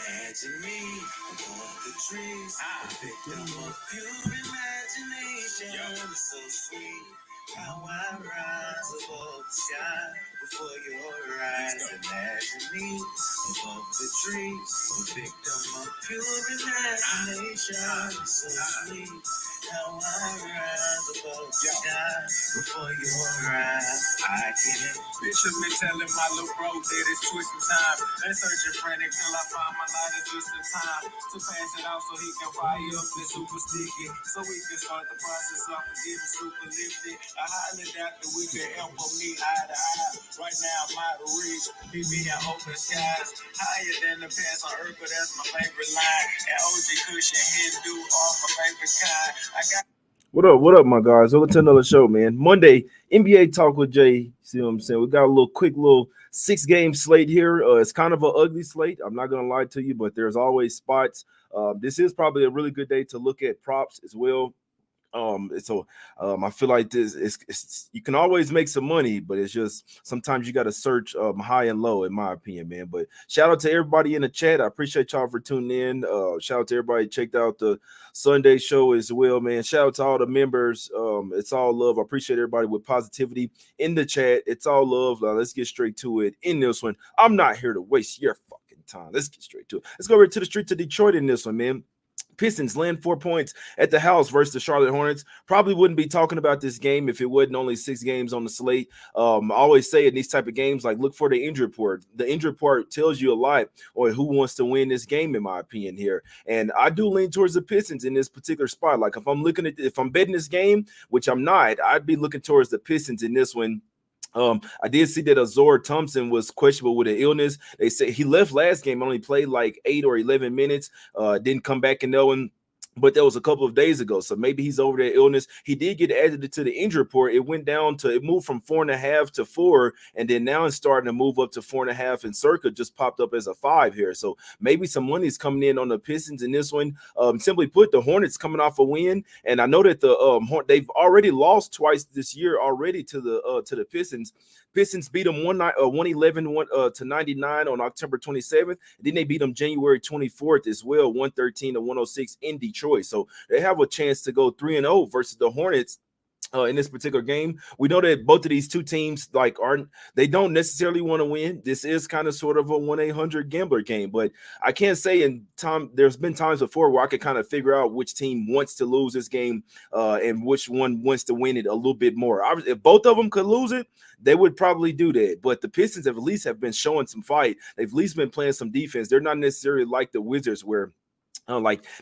Imagine me above the trees, a victim of pure imagination. It's so sweet how I rise above the sky before your eyes. Imagine me above the trees, a victim of pure imagination. It's so sweet how I rise above the sky before your eyes. I can picture me telling my little bro that it's twisting time and searching frantic till I find my lighter just in time to pass it out so he can fire up this super sticky so we can start the process of getting super lifted. I highly doubt that we can ever meet eye to eye. Right now I'm out of reach, me being open skies higher than the pants on earth, but that's my favorite line. And OG Cushion Hindu all my favorite kind. I got What up, my guys? Welcome to another show, man. Monday, NBA Talk with Jay. See what I'm saying? We got a quick little 6-game slate here. It's kind of an ugly slate. I'm not going to lie to you, but there's always spots. This is probably a really good day to look at props as well. I feel like this is you can always make some money, but it's just sometimes you got to search high and low, in my opinion, man. But shout out to everybody in the chat. I appreciate y'all for tuning in. Shout out to everybody checked out the Sunday show as well, man. Shout out to all the members. It's all love. I appreciate everybody with positivity in the chat. It's all love. Let's get straight to it in this one. I'm not here to waste your fucking time. Let's get straight to it. Let's go right to the street to Detroit in this one, man. Pistons land 4 points at the house versus the Charlotte Hornets. Probably wouldn't be talking about this game if it wasn't only 6 games on the slate. I always say in these type of games, like, look for the injury report. The injury report tells you a lot on who wants to win this game, in my opinion here. And I do lean towards the Pistons in this particular spot. Like, if I'm betting this game, which I'm not, I'd be looking towards the Pistons in this one. I did see that Azor Thompson was questionable with an illness. They said he left last game, only played like 8 or 11 minutes, didn't come back in that one. But that was a couple of days ago, so maybe he's over that illness. He did get added to the injury report. It moved from 4.5 to 4, and then now it's starting to move up to 4.5. And Circa just popped up as a 5 here, so maybe some money is coming in on the Pistons in this one. Simply put, the Hornets coming off a win, and I know that they've already lost twice this year already to the Pistons. Pistons beat them 111 to 99 on October 27th. Then they beat them January 24th as well, 113 to 106 in Detroit. So they have a chance to go 3-0 versus the Hornets. In this particular game, we know that both of these two teams they don't necessarily want to win. This is kind of sort of a 1-800 gambler game, but I can't say there's been times before where I could kind of figure out which team wants to lose this game and which one wants to win it a little bit more. If both of them could lose it, they would probably do that. But the Pistons have been showing some fight. They've at least been playing some defense. They're not necessarily like the Wizards where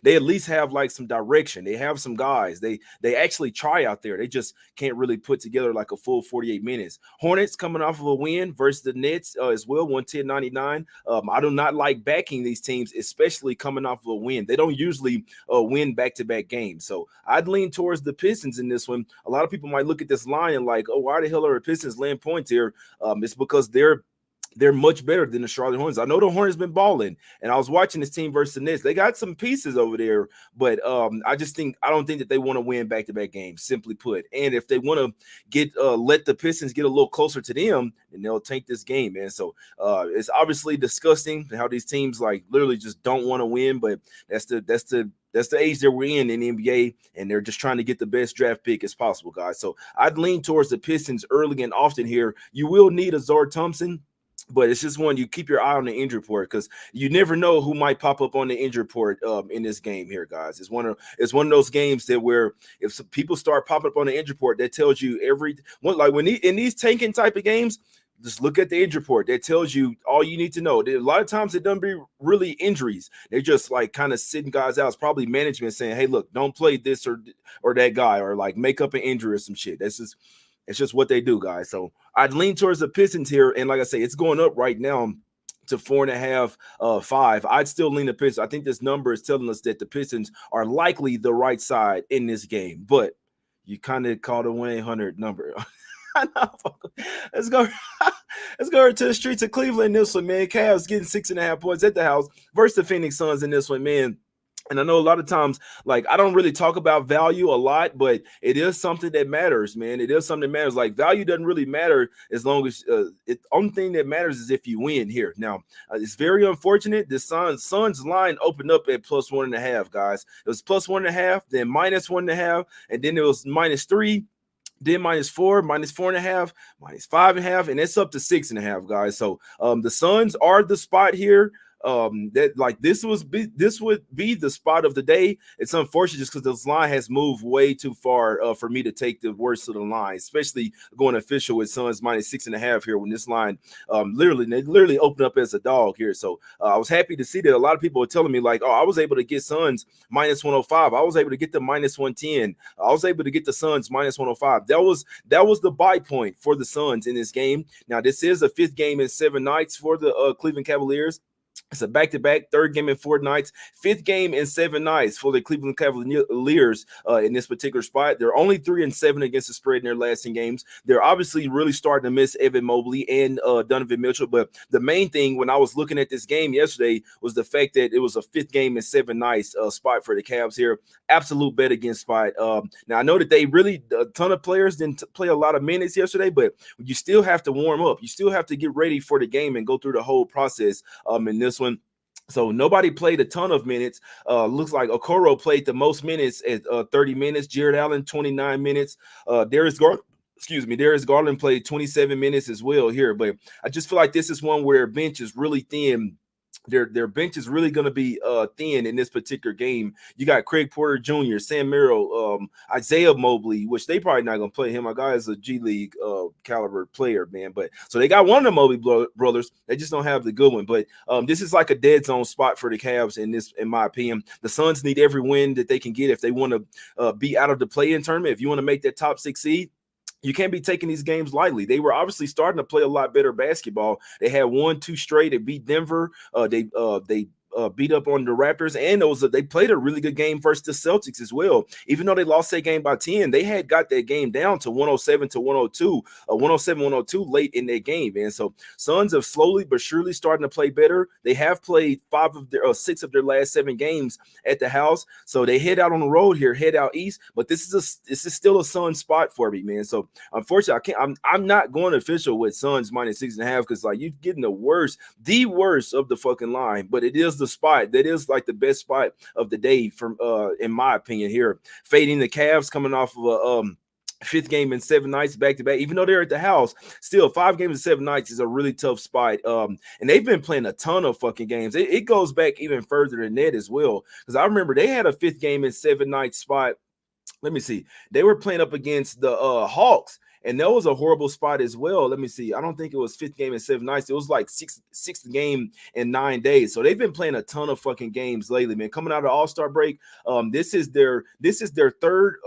they at least have like some direction. They have some guys. They actually try out there. They just can't really put together like a full 48 minutes. Hornets coming off of a win versus the Nets as well, 110-99. I do not like backing these teams, especially coming off of a win. They don't usually win back-to-back games. So I'd lean towards the Pistons in this one. A lot of people might look at this line and like, oh, why the hell are the Pistons laying points here? It's because they're much better than the Charlotte Hornets. I know the Hornets been balling, and I was watching this team versus the Nets. They got some pieces over there, but I don't think that they want to win back-to-back games, simply put. And if they want to let the Pistons get a little closer to them, then they'll tank this game, man. So it's obviously disgusting how these teams like literally just don't want to win, but that's the age that we're in the NBA, and they're just trying to get the best draft pick as possible, guys. So I'd lean towards the Pistons early and often here. You will need Azor Thompson, but it's just one you keep your eye on the injury report because you never know who might pop up on the injury report in this game here, guys. It's one of those games that where if some people start popping up on the injury report, that tells you in these tanking type of games. Just look at the injury report. That tells you all you need to know. A lot of times it doesn't be really injuries. They're just like kind of sitting guys out. It's probably management saying, "Hey, look, don't play this or that guy," or like make up an injury or some shit. It's just what they do, guys. So I'd lean towards the Pistons here. And like I say, it's going up right now to 4.5, 5. I'd still lean the Pistons. I think this number is telling us that the Pistons are likely the right side in this game. But you kind of called a 1-800 number. Let's go. Let's go to the streets of Cleveland in this one, man. Cavs getting 6.5 points at the house versus the Phoenix Suns in this one, man. And I know a lot of times, like, I don't really talk about value a lot, but it is something that matters, man. It is something that matters. Like, value doesn't really matter as long as only thing that matters is if you win here. Now, it's very unfortunate. The Suns line opened up at +1.5, guys. It was +1.5, then -1.5, and then it was -3, then -4, -4.5, -5.5, and it's up to 6.5, guys. So the Suns are the spot here. That like this would be the spot of the day. It's unfortunate just because this line has moved way too far for me to take the worst of the line, especially going official with Suns -6.5 here when this line literally opened up as a dog here. So I was happy to see that a lot of people were telling me like, oh, I was able to get Suns -105. I was able to get the -110. I was able to get the Suns -105. That was the buy point for the Suns in this game. Now this is a 5th game in 7 nights for the Cleveland Cavaliers. It's a back-to-back, 3rd game in 4 nights, 5th game in 7 nights for the Cleveland Cavaliers in this particular spot. They're only 3-7 against the spread in their last 10 games. They're obviously really starting to miss Evan Mobley and Donovan Mitchell. But the main thing when I was looking at this game yesterday was the fact that it was a 5th game in 7 nights spot for the Cavs here. Absolute bet against spot. Now, I know that they really, a ton of players didn't play a lot of minutes yesterday, but you still have to warm up. You still have to get ready for the game and go through the whole process in this one. So nobody played a ton of minutes. Looks like Okoro played the most minutes at 30 minutes. Jared Allen, 29 minutes. Darius Garland played 27 minutes as well here. But I just feel like this is one where bench is really thin. Their bench is really going to be thin in this particular game. You got Craig Porter Jr., Sam Merrill, Isaiah Mobley, which they probably not going to play him. My guy is a G League caliber player, man. But so they got one of the Mobley brothers. They just don't have the good one. But this is like a dead zone spot for the Cavs in my opinion. The Suns need every win that they can get if they want to be out of the play-in tournament. If you want to make that top 6 seed, you can't be taking these games lightly. They were obviously starting to play a lot better basketball. They had 1-2 straight. They beat Denver. They beat up on the Raptors, and they played a really good game versus the Celtics as well. Even though they lost that game by 10, they had got that game down to 107-102, 107-102 late in that game, man. So Suns have slowly but surely starting to play better. They have played 6 of their last 7 games at the house. So they head out on the road here, head out east. But this is still a Suns spot for me, man. So unfortunately, I'm not going official with Suns -6.5 because like you're getting the worst of the fucking line. But it is the spot that is like the best spot of the day from in my opinion here. Fading the Cavs coming off of a 5th game in 7 nights back to back, even though they're at the house, still 5 games in 7 nights is a really tough spot. And they've been playing a ton of fucking games. It goes back even further than that as well. Because I remember they had a 5th game in 7 nights spot. Let me see. They were playing up against the Hawks. And that was a horrible spot as well. Let me see. I don't think it was 5th game in 7 nights. It was like 6th game in 9 days. So they've been playing a ton of fucking games lately, man. Coming out of the All-Star break, this is their third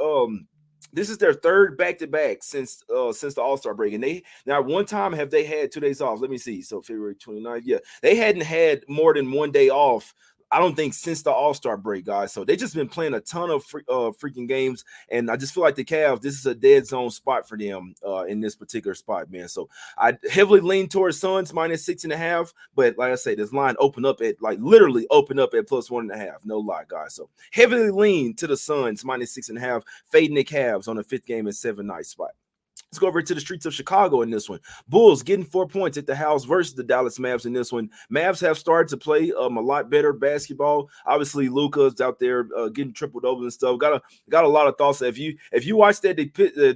this is their third back-to-back since the All-Star break. And they now one time have they had 2 days off. Let me see. So February 29th. Yeah, they hadn't had more than 1 day off, I don't think, since the All-Star break, guys. So they just been playing a ton of freaking games, and I just feel like the Cavs, this is a dead zone spot for them in this particular spot, man. So I heavily lean towards Suns -6.5, but like I say, this line literally opened up at +1.5. No lie, guys. So heavily lean to the Suns -6.5, fading the Cavs on the 5th game in 7 night spot. Let's go over to the streets of Chicago in this one. Bulls getting 4 points at the house versus the Dallas Mavs in this one. Mavs have started to play a lot better basketball. Obviously, Luka's out there getting triple doubles and stuff. Got a lot of thoughts. If you watched that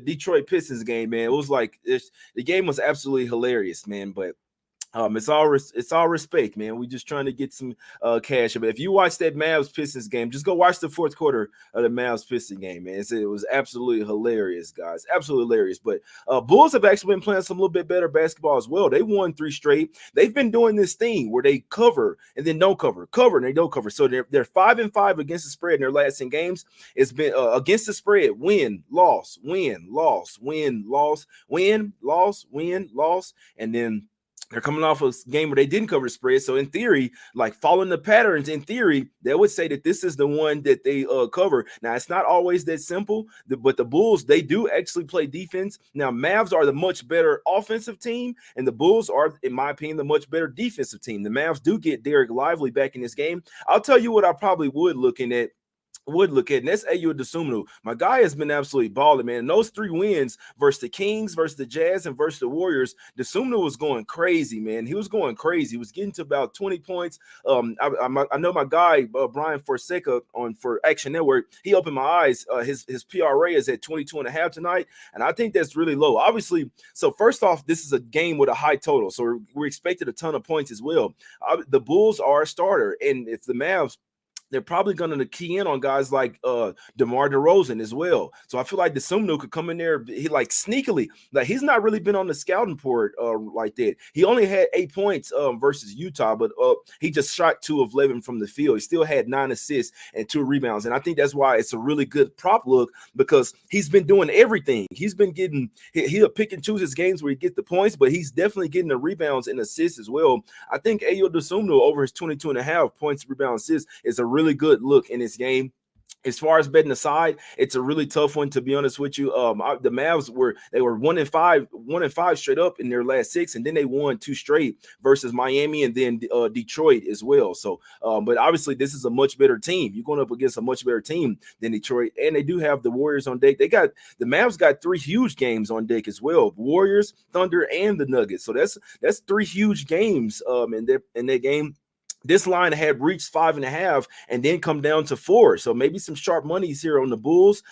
Detroit Pistons game, man, it was like the game was absolutely hilarious, man. But it's all respect, man. We just trying to get some cash. But if you watch that Mavs Pistons game, just go watch the 4th quarter of the Mavs Pistons game, man. It was absolutely hilarious, guys. Absolutely hilarious. But Bulls have actually been playing some little bit better basketball as well. They won 3 straight. They've been doing this thing where they cover and then don't cover and they don't cover. So they're 5-5 against the spread in their last 10 games. It's been against the spread: win, loss, win, loss, win, loss, win, loss, win, loss, and then They're coming off a game where they didn't cover the spread. So in theory, like following the patterns, in theory, they would say that this is the one that they cover. Now, it's not always that simple, but the Bulls, they do actually play defense. Now, Mavs are the much better offensive team, and the Bulls are, in my opinion, the much better defensive team. The Mavs do get Derek Lively back in this game. I'll tell you what I probably would look at, and that's Ayo Dosunmu. My guy has been absolutely balling, man. And those 3 wins versus the Kings, versus the Jazz, and versus the Warriors, Dosunmu was going crazy, man. He was going crazy. He was getting to about 20 points. I know my guy Brian Forseca for Action Network. He opened my eyes. His PRA is at 22.5 tonight, and I think that's really low. Obviously, so first off, this is a game with a high total, so we're expected a ton of points as well. The Bulls are a starter, and if the Mavs, they're probably going to key in on guys like DeMar DeRozan as well. So I feel like the Sumnu could come in there, he like sneakily, like he's not really been on the scouting report like that. He only had 8 points versus Utah, but he just shot 2 of 11 from the field. He still had 9 assists and 2 rebounds. And I think that's why it's a really good prop look, because he's been doing everything. He's been getting, he'll pick and choose his games where he gets the points, but he's definitely getting the rebounds and assists as well. I think Ayo Dosunmu over his 22.5 points, rebound, assists is a really good look in this game. As far as betting aside, it's a really tough one, to be honest with you. The Mavs were 1-5 straight up in their last 6, and then they won 2 straight versus Miami and then Detroit as well. So, but obviously this is a much better team. You're going up against a much better team than Detroit, and they do have the Warriors on deck. The Mavs got 3 huge games on deck as well: Warriors, Thunder, and the Nuggets. So that's 3 huge games in that game. This line had reached 5.5 and then come down to 4. So maybe some sharp monies here on the Bulls.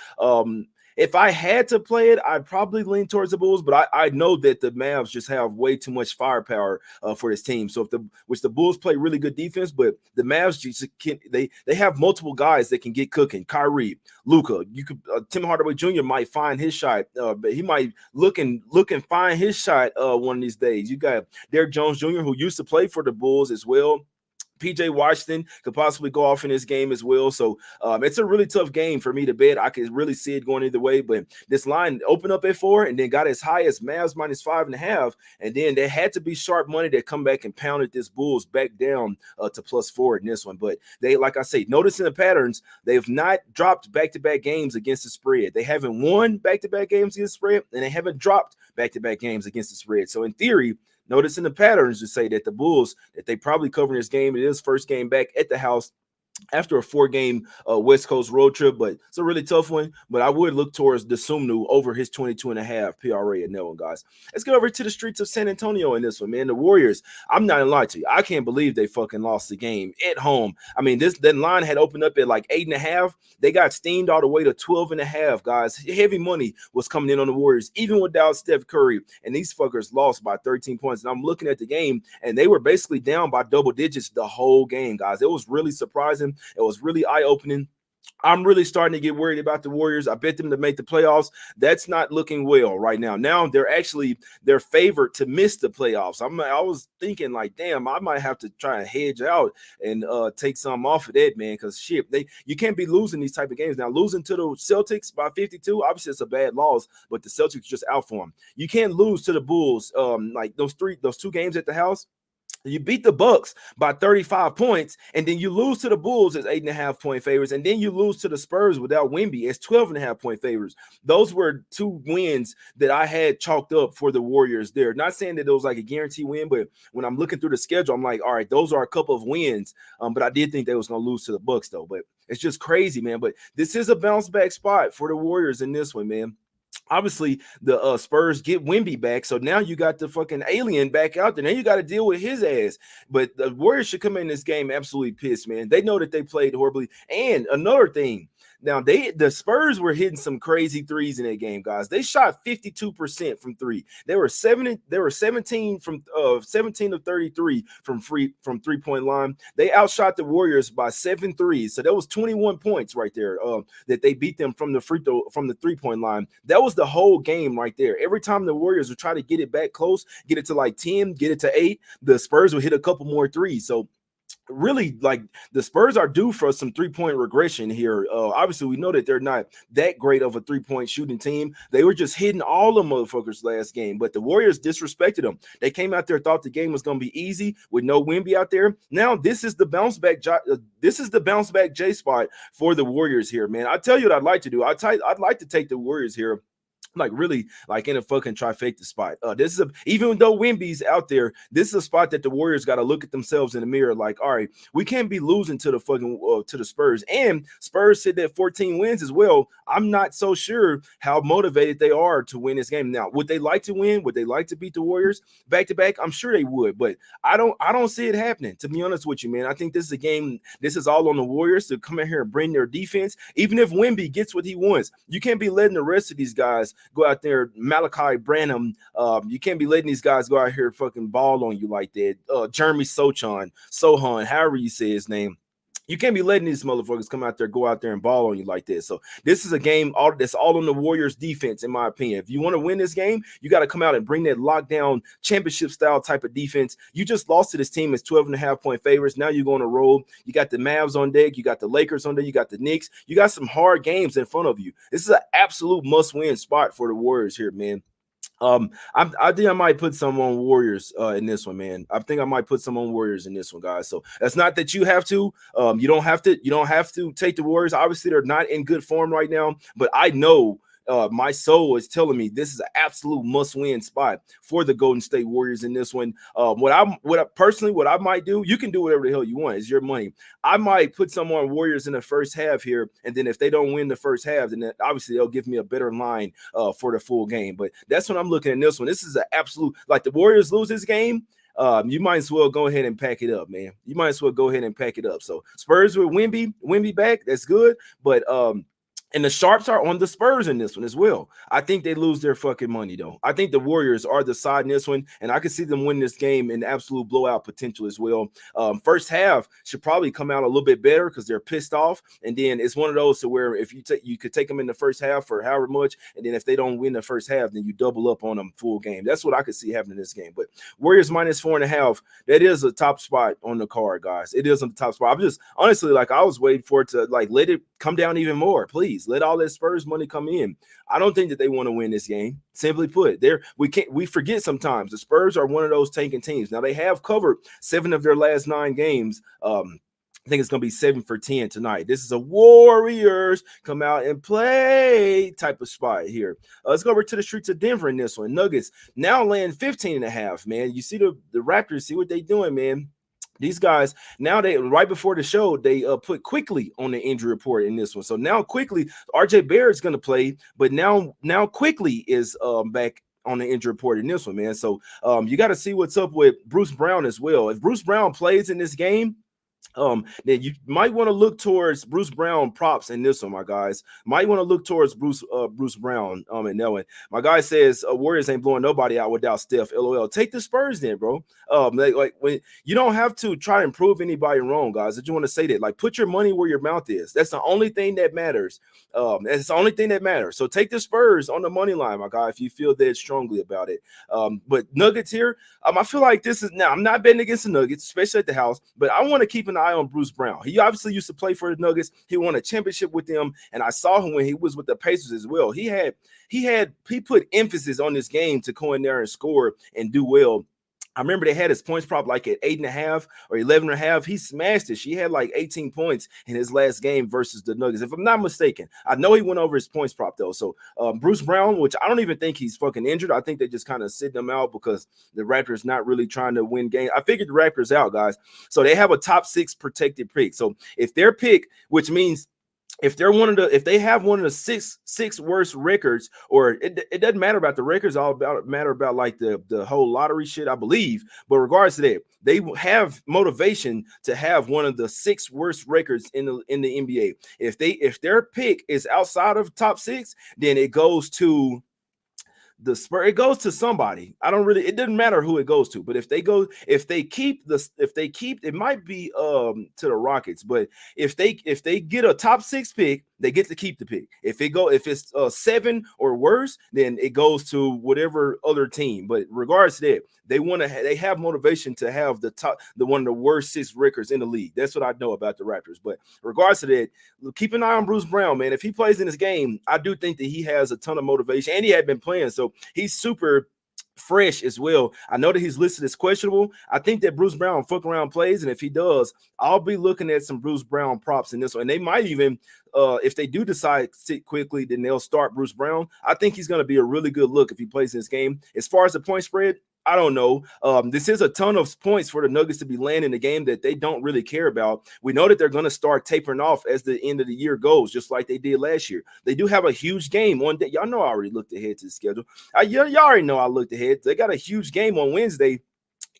If I had to play it, I'd probably lean towards the Bulls, but I know that the Mavs just have way too much firepower for this team. So which the Bulls play really good defense, but the Mavs just they have multiple guys that can get cooking. Kyrie, Luka, Tim Hardaway Jr. might find his shot, but he might look and find his shot one of these days. You got Derrick Jones Jr., who used to play for the Bulls as well. PJ Washington could possibly go off in this game as well. So it's a really tough game for me to bet. I can really see it going either way, but this line opened up at 4 and then got as high as Mavs minus 5.5. And then there had to be sharp money that come back and pounded this Bulls back down to +4 in this one. But they, like I say, noticing the patterns, they've not dropped back-to-back games against the spread. They haven't won back-to-back games against the spread, and they haven't dropped back-to-back games against the spread. So in theory, noticing the patterns to say that the Bulls, that they probably covering this game. It is first game back at the house after a 4-game West Coast road trip, but it's a really tough one. But I would look towards the Sumnu over his 22.5 PRA in that one, guys. Let's get over to the streets of San Antonio in this one, man. The Warriors, I'm not gonna lie to you, I can't believe they fucking lost the game at home. I mean, that line had opened up at like 8.5. They got steamed all the way to 12.5, guys. Heavy money was coming in on the Warriors, even without Steph Curry, and these fuckers lost by 13 points. And I'm looking at the game, and they were basically down by double digits the whole game, guys. It was really surprising. It was really eye-opening. I'm really starting to get worried about the Warriors. I bet them to make the playoffs. That's not looking well right now. Now they're favored to miss the playoffs. I was thinking like, damn, I might have to try and hedge out and take some off of that, man, because shit, you can't be losing these type of games. Now, losing to the Celtics by 52, obviously it's a bad loss, but the Celtics just out for them. You can't lose to the Bulls like those 2 games at the house. You beat the Bucks by 35 points, and then you lose to the Bulls as 8.5 point favorites, and then you lose to the Spurs without Wemby as 12.5 point favorites. Those were 2 wins that I had chalked up for the Warriors there. Not saying that it was like a guaranteed win, but when I'm looking through the schedule, I'm like, all right, those are a couple of wins. But I did think they was going to lose to the Bucks, though. But it's just crazy, man. But this is a bounce back spot for the Warriors in this one, man. Obviously, the Spurs get Wemby back, so now you got the fucking alien back out there. Now you got to deal with his ass. But the Warriors should come in this game absolutely pissed, man. They know that they played horribly. And another thing, now the Spurs were hitting some crazy threes in that game, guys. They shot 52% from 3. They were 17 of 33 from 3-point line. They outshot the Warriors by 7 threes. So that was 21 points right there that they beat them from the 3-point line. That was the whole game right there. Every time the Warriors would try to get it back close, get it to like 10, get it to 8, the Spurs would hit a couple more threes. So really, like, the Spurs are due for some 3-point regression here. Obviously, we know that they're not that great of a 3-point shooting team. They were just hitting all the motherfuckers last game, but the Warriors disrespected them. They came out there, thought the game was going to be easy with no Wemby out there. Now this is the bounce back. This is the bounce back J spot for the Warriors here, man. I tell you what I'd like to do. I'd like to take the Warriors here, like, really, like, in a fucking trifecta spot. This is even though Wemby's out there, this is a spot that the Warriors got to look at themselves in the mirror. Like, all right, we can't be losing to the fucking to the Spurs, and Spurs said that 14 wins as well. I'm not so sure how motivated they are to win this game. Now, would they like to win? Would they like to beat the Warriors back to back? I'm sure they would, but I don't see it happening, to be honest with you, man. I think this is a game. This is all on the Warriors to come in here and bring their defense. Even if Wemby gets what he wants, you can't be letting the rest of these guys go out there. Malachi Branham, you can't be letting these guys go out here fucking ball on you like that. Jeremy Sohan, however you say his name. You can't be letting these motherfuckers come out there, go out there and ball on you like this. So this is a game that's all on the Warriors defense, in my opinion. If you want to win this game, you got to come out and bring that lockdown championship style type of defense. You just lost to this team as 12.5-point favorites. Now you're going to roll. You got the Mavs on deck. You got the Lakers on deck. You got the Knicks. You got some hard games in front of you. This is an absolute must-win spot for the Warriors here, man. I think I might put some on Warriors in this one, man. I think I might put some on Warriors in this one, guys. So that's not that you have to. You don't have to take the Warriors. Obviously, they're not in good form right now, but I know my soul is telling me this is an absolute must-win spot for the Golden State Warriors in this one. What I might do, you can do whatever the hell you want. It's your money. I might put some on Warriors in the first half here, and then if they don't win the first half, then obviously they'll give me a better line for the full game. But that's what I'm looking at in this one. This is an absolute, like, the Warriors lose this game, you might as well go ahead and pack it up, man. You might as well go ahead and pack it up. So Spurs with Wemby back, that's good. But and the sharps are on the Spurs in this one as well. I think they lose their fucking money, though. I think the Warriors are the side in this one, and I can see them win this game in absolute blowout potential as well. First half should probably come out a little bit better because they're pissed off, and then it's one of those to where if you could take them in the first half for however much, and then if they don't win the first half, then you double up on them full game. That's what I could see happening in this game. But Warriors minus 4.5, that is a top spot on the card, guys. It is on the top spot. I'm just honestly, like, I was waiting for it to, like, let it come down even more, please. Let all that Spurs money come in. I don't think that they want to win this game. Simply put, we forget sometimes the Spurs are one of those tanking teams. Now, they have covered 7 of their last 9 games. I think it's going to be 7 for 10 tonight. This is a Warriors come out and play type of spot here. Let's go over to the streets of Denver in this one. Nuggets now laying 15.5, man. You see the Raptors, see what they doing, man. These guys, now they, right before the show, they put Quickly on the injury report in this one. So now Quickly, RJ Barrett's going to play, but now Quickly is back on the injury report in this one, man. So you got to see what's up with Bruce Brown as well. If Bruce Brown plays in this game, then you might want to look towards Bruce Brown props in this one, my guys. Might want to look towards Bruce Brown in that one. My guy says Warriors ain't blowing nobody out without Steph. LOL. Take the Spurs then, bro. Like when you don't have to try to prove anybody wrong, guys. I just want to say that, like, put your money where your mouth is. That's the only thing that matters. That's the only thing that matters. So take the Spurs on the money line, my guy, if you feel that strongly about it. But Nuggets here, I feel like this is, now I'm not betting against the Nuggets, especially at the house, but I want to keep an eye on Bruce Brown. He obviously used to play for the Nuggets. He won a championship with them, and I saw him when he was with the Pacers as well. He put emphasis on this game to go in there and score and do well. I remember they had his points prop like at 8.5 or 11.5. He smashed it. She had like 18 points in his last game versus the Nuggets, if I'm not mistaken. I know he went over his points prop though. So Bruce Brown, which I don't even think he's fucking injured. I think they just kind of sitting him out because the Raptors not really trying to win games. I figured the Raptors out, guys. So they have a top 6 protected pick. So if their pick, which means if they have one of the six worst records, or it doesn't matter about the records, all about matter about like the whole lottery shit, I believe. But regardless of that, they have motivation to have one of the 6 worst records in the NBA. If their pick is outside of top 6, then it goes to the Spurs. It goes to somebody. It doesn't matter who it goes to, but if they keep it might be to the Rockets. But if they get a top 6 pick, they get to keep the pick. If it's 7 or worse, then it goes to whatever other team. But regards to that, they have motivation to have the one of the worst 6 records in the league. That's what I know about the Raptors. But regards to that, keep an eye on Bruce Brown, man. If he plays in this game, I do think that he has a ton of motivation, and he had been playing, so he's super fresh as well. I know that he's listed as questionable. I think that Bruce Brown fuck around plays, and if he does, I'll be looking at some Bruce Brown props in this one. And they might even, if they do decide to sit quickly, then they'll start Bruce Brown. I think he's going to be a really good look if he plays in this game. As far as the point spread, I don't know. This is a ton of points for the Nuggets to be landing in a game that they don't really care about. We know that they're going to start tapering off as the end of the year goes, just like they did last year. They do have a huge game on day. Y'all know I already looked ahead to the schedule. Y'all already know I looked ahead. They got a huge game on Wednesday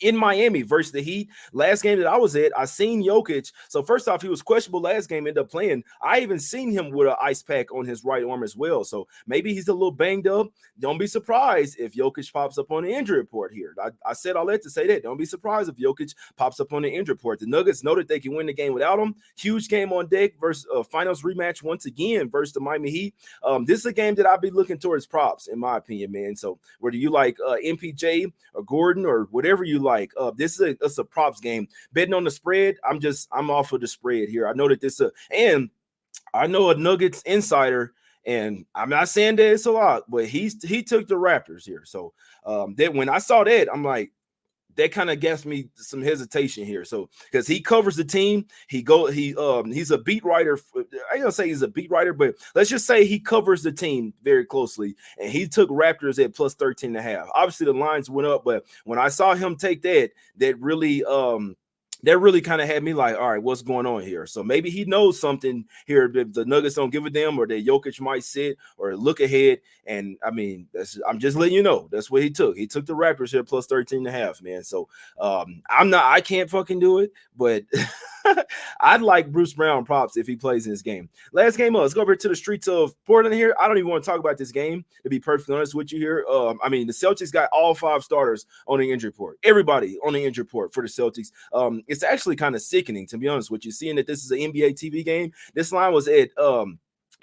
in Miami versus the Heat. Last game that I was at, I seen Jokic. So first off, he was questionable last game, ended up playing. I even seen him with an ice pack on his right arm as well. So maybe he's a little banged up. Don't be surprised if Jokic pops up on the injury report here. I said all that to say that. Don't be surprised if Jokic pops up on the injury report. The Nuggets know that they can win the game without him. Huge game on deck versus finals rematch once again versus the Miami Heat. This is a game that I'll be looking towards props, in my opinion, man. So whether you like MPJ or Gordon or whatever you like, this is a props game. Betting on the spread, I'm off of the spread here. I know that and I know a Nuggets insider, and I'm not saying that it's a lot, but he took the Raptors here. So that when I saw that, I'm like, that kind of gets me some hesitation here. So because he covers the team, he's a beat writer. I ain't gonna say he's a beat writer, but let's just say he covers the team very closely. And he took Raptors at plus 13.5. Obviously the lines went up, but when I saw him take that really kind of had me like, all right, what's going on here? So maybe he knows something here that the Nuggets don't give a damn, or that Jokic might sit or look ahead. And I mean, I'm just letting you know that's what he took. He took the Raptors here plus 13.5, man. So I can't fucking do it, but I'd like Bruce Brown props if he plays in this game. Last game, let's go over to the streets of Portland here. I don't even want to talk about this game, to be perfectly honest with you here. I mean, the Celtics got all 5 starters on the injury report. Everybody on the injury report for the Celtics. It's actually kind of sickening, to be honest with you, seeing that this is an NBA TV game. This line was at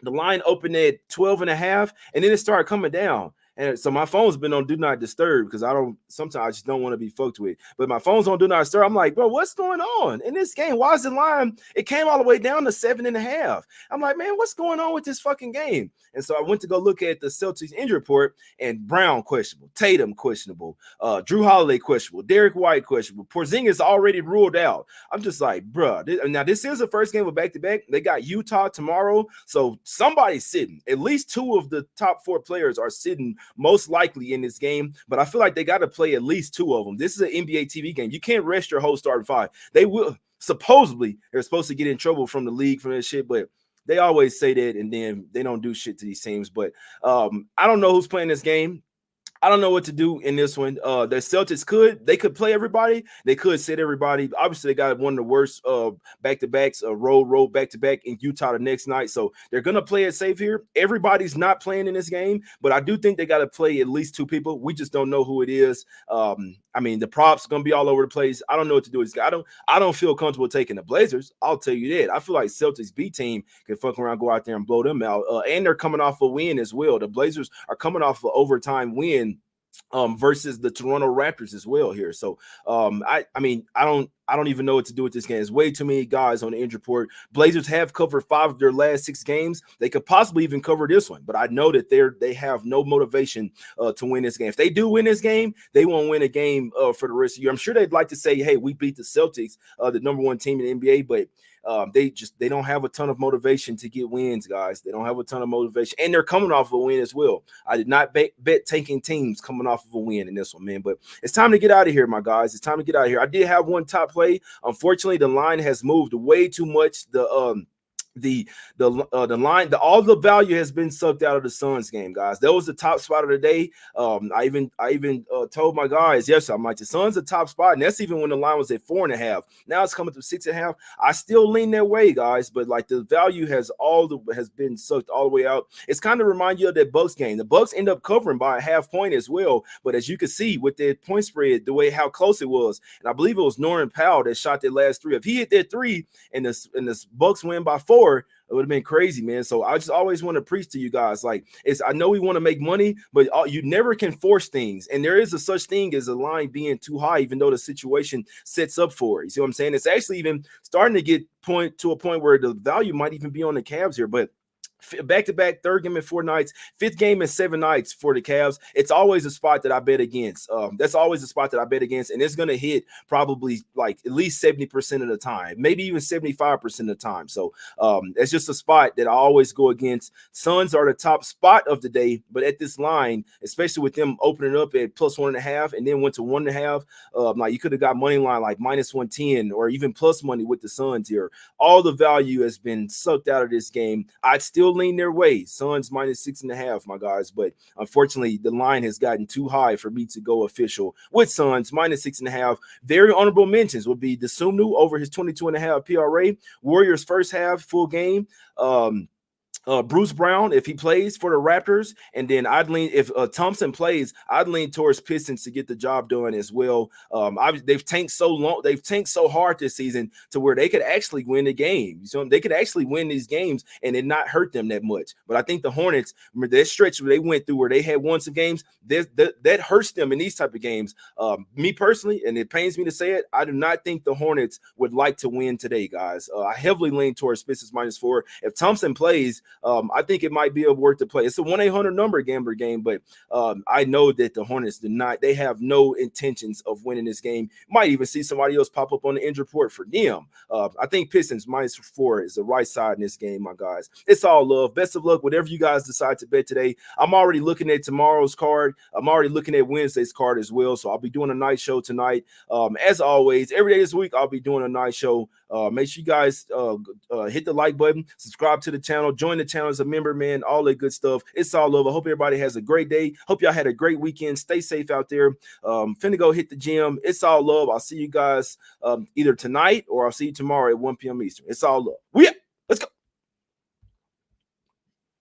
the line opened at 12.5, and then it started coming down. And so my phone's been on do not disturb because sometimes I just don't want to be fucked with. But my phone's on do not disturb. I'm like, bro, what's going on in this game? Why is the line? It came all the way down to 7.5. I'm like, man, what's going on with this fucking game? And so I went to go look at the Celtics injury report, and Brown questionable, Tatum questionable, Drew Holiday questionable, Derek White questionable, Porzingis already ruled out. I'm just like, bro. Now this is the first game of back-to-back. They got Utah tomorrow, so somebody's sitting. At least 2 of the top 4 players are sitting most likely in this game, but I feel like they got to play at least 2 of them. This is an NBA TV game. You can't rest your whole starting 5. They will supposedly, they're supposed to get in trouble from the league for this shit, but they always say that and then they don't do shit to these teams. But I don't know who's playing this game. I don't know what to do in this one. The Celtics could play everybody. They could sit everybody. Obviously, they got one of the worst back-to-backs, road back-to-back in Utah the next night. So they're going to play it safe here. Everybody's not playing in this game, but I do think they got to play at least 2 people. We just don't know who it is. I mean, the props going to be all over the place. I don't know what to do. I don't feel comfortable taking the Blazers. I'll tell you that. I feel like Celtics B team can fuck around, go out there and blow them out. And they're coming off a win as well. The Blazers are coming off an overtime win versus the Toronto Raptors as well here. So I don't even know what to do with this game. There's way too many guys on the injury report. Blazers have covered 5 of their last 6 games. They could possibly even cover this one, but I know that they have no motivation to win this game. If they do win this game, they won't win a game for the rest of the year. I'm sure they'd like to say, hey, we beat the Celtics, the number 1 team in the NBA, but they don't have a ton of motivation to get wins, guys. They don't have a ton of motivation, and they're coming off of a win as well. I did not bet taking teams coming off of a win in this one, man. But it's time to get out of here, my guys. It's time to get out of here. I did have one top play. Unfortunately, the line has moved way too much. The line, all the value has been sucked out of the Suns game, guys. That was the top spot of the day. I even told my guys, yes, I'm like, the Suns the top spot, and that's even when the line was at 4.5. Now it's coming to 6.5. I still lean that way, guys, but like the value has been sucked all the way out. It's kind of remind you of that Bucks game. The Bucks end up covering by a half point as well, but as you can see with that point spread, the way how close it was, and I believe it was Norman Powell that shot that last 3. If he hit that 3 and this Bucks win by 4, It would have been crazy, man. So I just always want to preach to you guys. Like, I know we want to make money, but you never can force things. And there is a such thing as a line being too high, even though the situation sets up for it. You see what I'm saying? It's actually even starting to get to a point where the value might even be on the Cavs here, but back-to-back, third game in 4 nights, fifth game in 7 nights for the Cavs. It's always a spot that I bet against. That's always a spot that I bet against, and it's going to hit probably like at least 70% of the time, maybe even 75% of the time. So it's just a spot that I always go against. Suns are the top spot of the day, but at this line, especially with them opening up at +1.5 and then went to 1.5, like you could have got money line like -110 or even plus money with the Suns here. All the value has been sucked out of this game. I'd still lean their way. Suns -6.5, my guys, but unfortunately the line has gotten too high for me to go official with Suns -6.5. Very honorable mentions would be Desumnu over his 22.5 PRA, Warriors first half full game, Bruce Brown if he plays for the Raptors, and then I'd lean if Thompson plays, I'd lean towards Pistons to get the job done as well. They've tanked so long, they've tanked so hard this season to where they could actually win the game. So they could actually win these games and it not hurt them that much. But I think the Hornets, remember that stretch where they went through where they had won some games, that hurts them in these type of games. Me personally, and it pains me to say it, I do not think the Hornets would like to win today, guys. I heavily lean towards Pistons -4. If Thompson plays, I think it might be worth the play. It's a 1-800 number gambler game, but I know that the Hornets they have no intentions of winning this game. Might even see somebody else pop up on the injury report for them. I think Pistons -4 is the right side in this game, my guys. It's all love. Best of luck, whatever you guys decide to bet today. I'm already looking at tomorrow's card. I'm already looking at Wednesday's card as well. So I'll be doing a night show tonight. As always, every day this week, I'll be doing a night show. Make sure you guys hit the like button, subscribe to the channel, join the channel as a member, man, all that good stuff. It's all love. I hope everybody has a great day. Hope y'all had a great weekend. Stay safe out there. Finna go hit the gym. It's all love. I'll see you guys either tonight or I'll see you tomorrow at 1 p.m. Eastern. It's all love. We